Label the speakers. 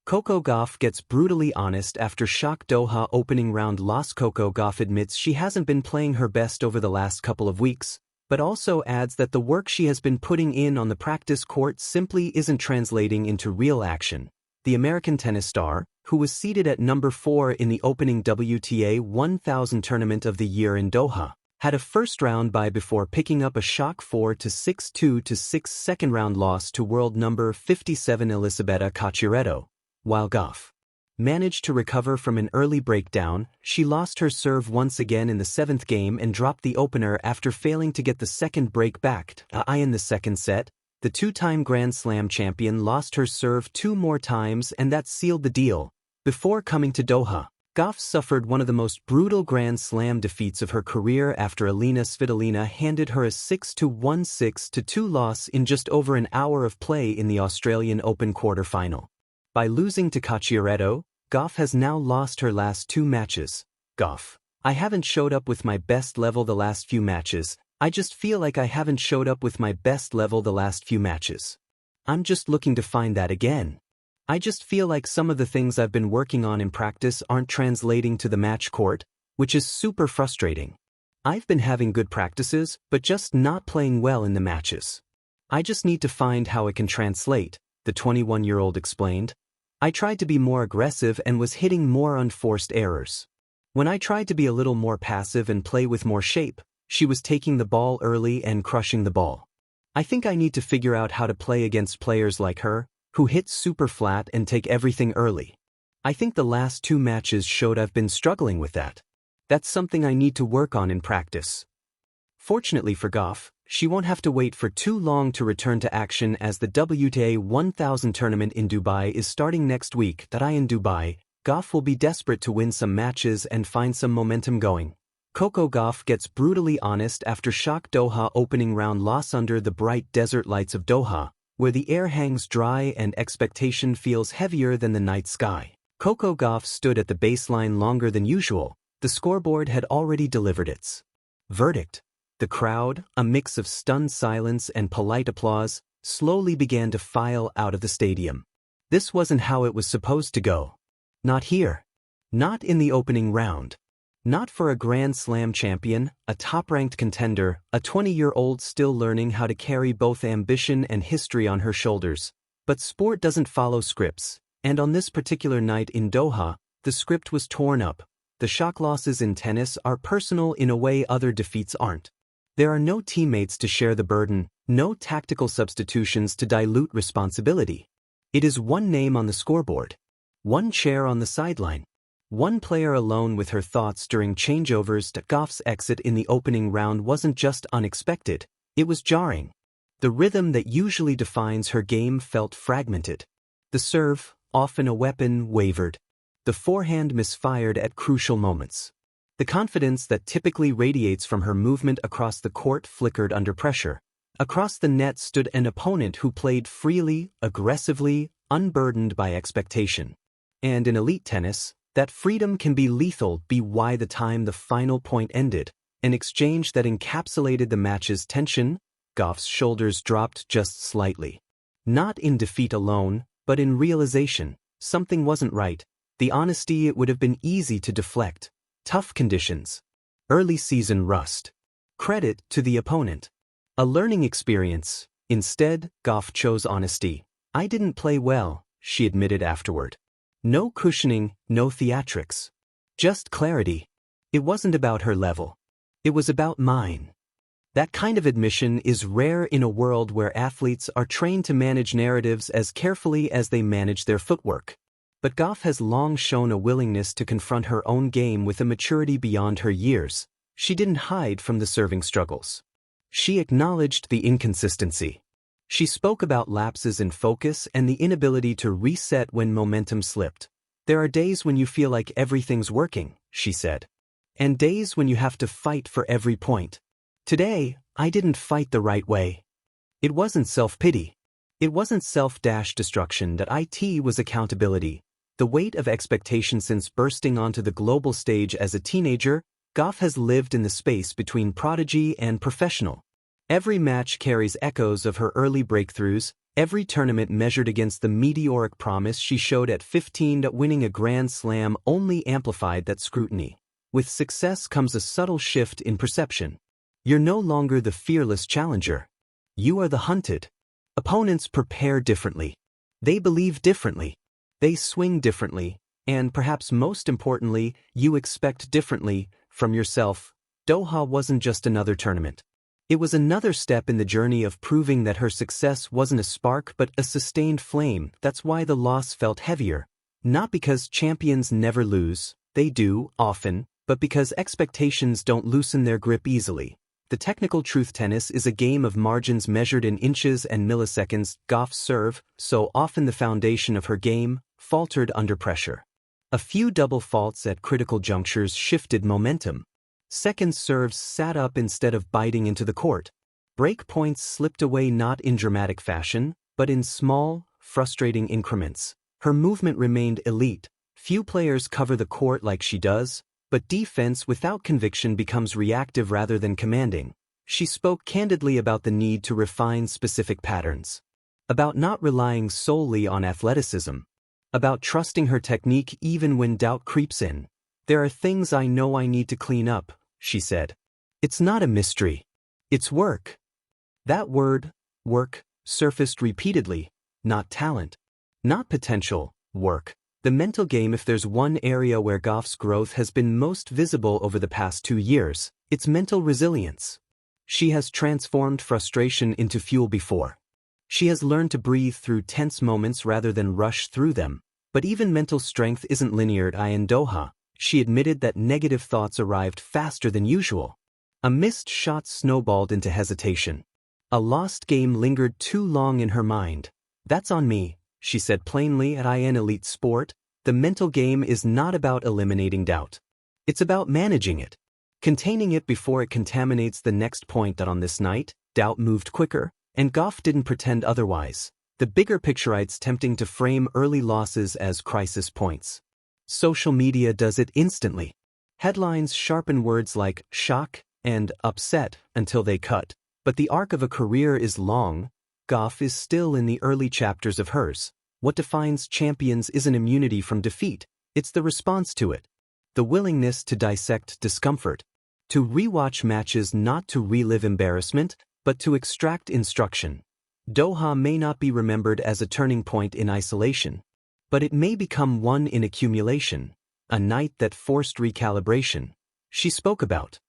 Speaker 1: Coco Gauff gets brutally honest after shock Doha opening round loss. Coco Gauff admits she hasn't been playing her best over the last couple of weeks, but also adds that the work she has been putting in on the practice court simply isn't translating into real action. The American tennis star, who was seeded at number 4 in the opening WTA 1000 tournament of the year in Doha, had a first-round bye before picking up a shock 4-6-2-6 second-round loss to world number 57 Elisabetta Cocciaretto. While Gauff managed to recover from an early breakdown, she lost her serve once again in the 7th game and dropped the opener after failing to get the second break back. In the second set, the two-time Grand Slam champion lost her serve 2 more times, and that sealed the deal. Before coming to Doha, Gauff suffered one of the most brutal Grand Slam defeats of her career after Alina Svitolina handed her a 6-1, 6-2 loss in just over an hour of play in the Australian Open quarter-final. By losing to Cocciaretto, Gauff has now lost her last 2 matches. Gauff: I haven't showed up with my best level the last few matches. I just feel like I haven't showed up with my best level the last few matches. I'm just looking to find that again. I just feel like some of the things I've been working on in practice aren't translating to the match court, which is super frustrating. I've been having good practices, but just not playing well in the matches. I just need to find how it can translate, the 21-year-old explained. I tried to be more aggressive and was hitting more unforced errors. When I tried to be a little more passive and play with more shape, she was taking the ball early and crushing the ball. I think I need to figure out how to play against players like her, who hit super flat and take everything early. I think the last 2 matches showed I've been struggling with that. That's something I need to work on in practice. Fortunately for Gauff, she won't have to wait for too long to return to action as the WTA 1000 tournament in Dubai is starting next week. In Dubai, Gauff will be desperate to win some matches and find some momentum going. Coco Gauff gets brutally honest after shock Doha opening round loss under the bright desert lights of Doha, where the air hangs dry and expectation feels heavier than the night sky. Coco Gauff stood at the baseline longer than usual. The scoreboard had already delivered its verdict. The crowd, a mix of stunned silence and polite applause, slowly began to file out of the stadium. This wasn't how it was supposed to go. Not here. Not in the opening round. Not for a Grand Slam champion, a top-ranked contender, a 20-year-old still learning how to carry both ambition and history on her shoulders. But sport doesn't follow scripts, and on this particular night in Doha, the script was torn up. The shock losses in tennis are personal in a way other defeats aren't. There are no teammates to share the burden, no tactical substitutions to dilute responsibility. It is one name on the scoreboard, one chair on the sideline, one player alone with her thoughts during changeovers. Gauff's exit in the opening round wasn't just unexpected, it was jarring. The rhythm that usually defines her game felt fragmented. The serve, often a weapon, wavered. The forehand misfired at crucial moments. The confidence that typically radiates from her movement across the court flickered under pressure. Across the net stood an opponent who played freely, aggressively, unburdened by expectation. And in elite tennis, that freedom can be lethal. By the time the final point ended, an exchange that encapsulated the match's tension, Gauff's shoulders dropped just slightly. Not in defeat alone, but in realization, something wasn't right. The honesty it would have been easy to deflect. Tough conditions. Early season rust. Credit to the opponent. A learning experience. Instead, Gauff chose honesty. I didn't play well, she admitted afterward. No cushioning, no theatrics. Just clarity. It wasn't about her level. It was about mine. That kind of admission is rare in a world where athletes are trained to manage narratives as carefully as they manage their footwork. But Gauff has long shown a willingness to confront her own game with a maturity beyond her years. She didn't hide from the serving struggles. She acknowledged the inconsistency. She spoke about lapses in focus and the inability to reset when momentum slipped. There are days when you feel like everything's working, she said. And days when you have to fight for every point. Today, I didn't fight the right way. It wasn't self-pity. It wasn't self-destruction. It was accountability. The weight of expectation. Since bursting onto the global stage as a teenager, Gauff has lived in the space between prodigy and professional. Every match carries echoes of her early breakthroughs, Every tournament measured against the meteoric promise she showed at 15 that winning a Grand Slam only amplified that scrutiny. With success comes a subtle shift in perception. You're no longer the fearless challenger. You are the hunted. Opponents prepare differently. They believe differently. They swing differently, and perhaps most importantly, you expect differently from yourself. Doha wasn't just another tournament. It was another step in the journey of proving that her success wasn't a spark but a sustained flame. That's why the loss felt heavier. Not because champions never lose, they do, often, but because expectations don't loosen their grip easily. The technical truth: tennis is a game of margins measured in inches and milliseconds. Gauff's serve, so often the foundation of her game, faltered under pressure. A few double faults at critical junctures shifted momentum. Second serves sat up instead of biting into the court. Break points slipped away not in dramatic fashion, but in small, frustrating increments. Her movement remained elite. Few players cover the court like she does, but defense without conviction becomes reactive rather than commanding. She spoke candidly about the need to refine specific patterns. About not relying solely on athleticism. About trusting her technique even when doubt creeps in. There are things I know I need to clean up, she said. It's not a mystery. It's work. That word, work, surfaced repeatedly. Not talent. Not potential, work. The mental game. If there's one area where Gauff's growth has been most visible over the past 2 years, it's mental resilience. She has transformed frustration into fuel before. She has learned to breathe through tense moments rather than rush through them. But even mental strength isn't linear. In Doha, she admitted that negative thoughts arrived faster than usual. A missed shot snowballed into hesitation. A lost game lingered too long in her mind. That's on me, she said plainly. At an elite sport, the mental game is not about eliminating doubt. It's about managing it. Containing it before it contaminates the next point. That on this night, doubt moved quicker, and Gauff didn't pretend otherwise. The bigger picture: it's tempting to frame early losses as crisis points. Social media does it instantly. Headlines sharpen words like shock and upset until they cut. But the arc of a career is long. Gauff is still in the early chapters of hers. What defines champions isn't immunity from defeat, it's the response to it. The willingness to dissect discomfort. To rewatch matches not to relive embarrassment, but to extract instruction. Doha may not be remembered as a turning point in isolation, but it may become one in accumulation, a night that forced recalibration. She spoke about